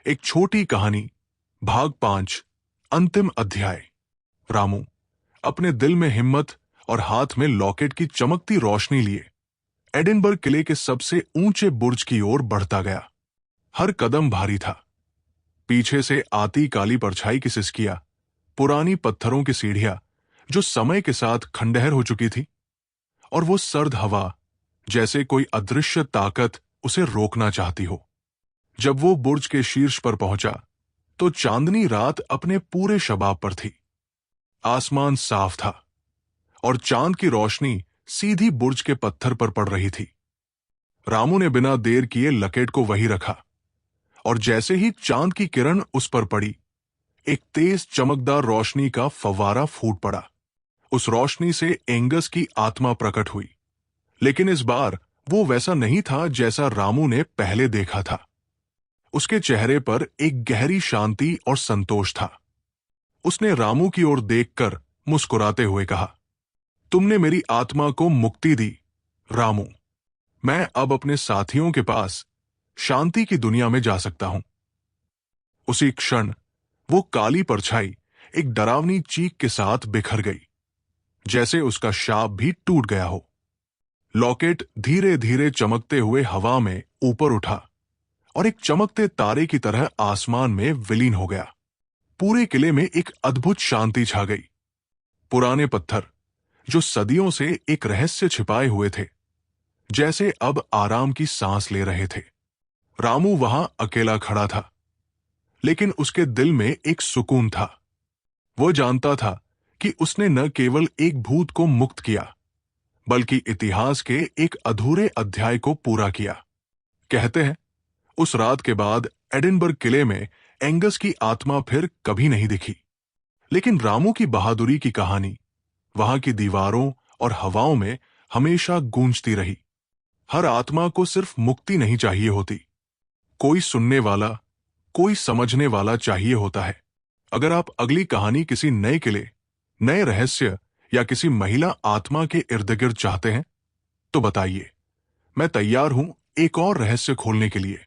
एक छोटी कहानी, भाग 5, अंतिम अध्याय। रामू अपने दिल में हिम्मत और हाथ में लॉकेट की चमकती रोशनी लिए एडिनबर्ग किले के सबसे ऊंचे बुर्ज की ओर बढ़ता गया। हर कदम भारी था। पीछे से आती काली परछाई की सिसकियां, पुरानी पत्थरों की सीढ़ियां जो समय के साथ खंडहर हो चुकी थी, और वो सर्द हवा जैसे कोई अदृश्य ताकत उसे रोकना चाहती हो। जब वो बुर्ज के शीर्ष पर पहुंचा तो चांदनी रात अपने पूरे शबाब पर थी। आसमान साफ था और चांद की रोशनी सीधी बुर्ज के पत्थर पर पड़ रही थी। रामू ने बिना देर किए लकेट को वहीं रखा, और जैसे ही चांद की किरण उस पर पड़ी, एक तेज चमकदार रोशनी का फव्वारा फूट पड़ा। उस रोशनी से एंगस की आत्मा प्रकट हुई, लेकिन इस बार वो वैसा नहीं था जैसा रामू ने पहले देखा था। उसके चेहरे पर एक गहरी शांति और संतोष था। उसने रामू की ओर देखकर मुस्कुराते हुए कहा, तुमने मेरी आत्मा को मुक्ति दी, रामू। मैं अब अपने साथियों के पास शांति की दुनिया में जा सकता हूं। उसी क्षण वो काली परछाई एक डरावनी चीख के साथ बिखर गई, जैसे उसका शाप भी टूट गया हो। लॉकेट धीरे धीरे चमकते हुए हवा में ऊपर उठा और एक चमकते तारे की तरह आसमान में विलीन हो गया। पूरे किले में एक अद्भुत शांति छा गई। पुराने पत्थर जो सदियों से एक रहस्य छिपाए हुए थे, जैसे अब आराम की सांस ले रहे थे। रामू वहां अकेला खड़ा था, लेकिन उसके दिल में एक सुकून था। वो जानता था कि उसने न केवल एक भूत को मुक्त किया, बल्कि इतिहास के एक अधूरे अध्याय को पूरा किया। कहते हैं, उस रात के बाद एडिनबर्ग किले में एंगस की आत्मा फिर कभी नहीं दिखी, लेकिन रामू की बहादुरी की कहानी वहां की दीवारों और हवाओं में हमेशा गूंजती रही। हर आत्मा को सिर्फ मुक्ति नहीं चाहिए होती, कोई सुनने वाला, कोई समझने वाला चाहिए होता है। अगर आप अगली कहानी किसी नए किले, नए रहस्य या किसी महिला आत्मा के इर्द गिर्द चाहते हैं तो बताइए। मैं तैयार हूं एक और रहस्य खोलने के लिए।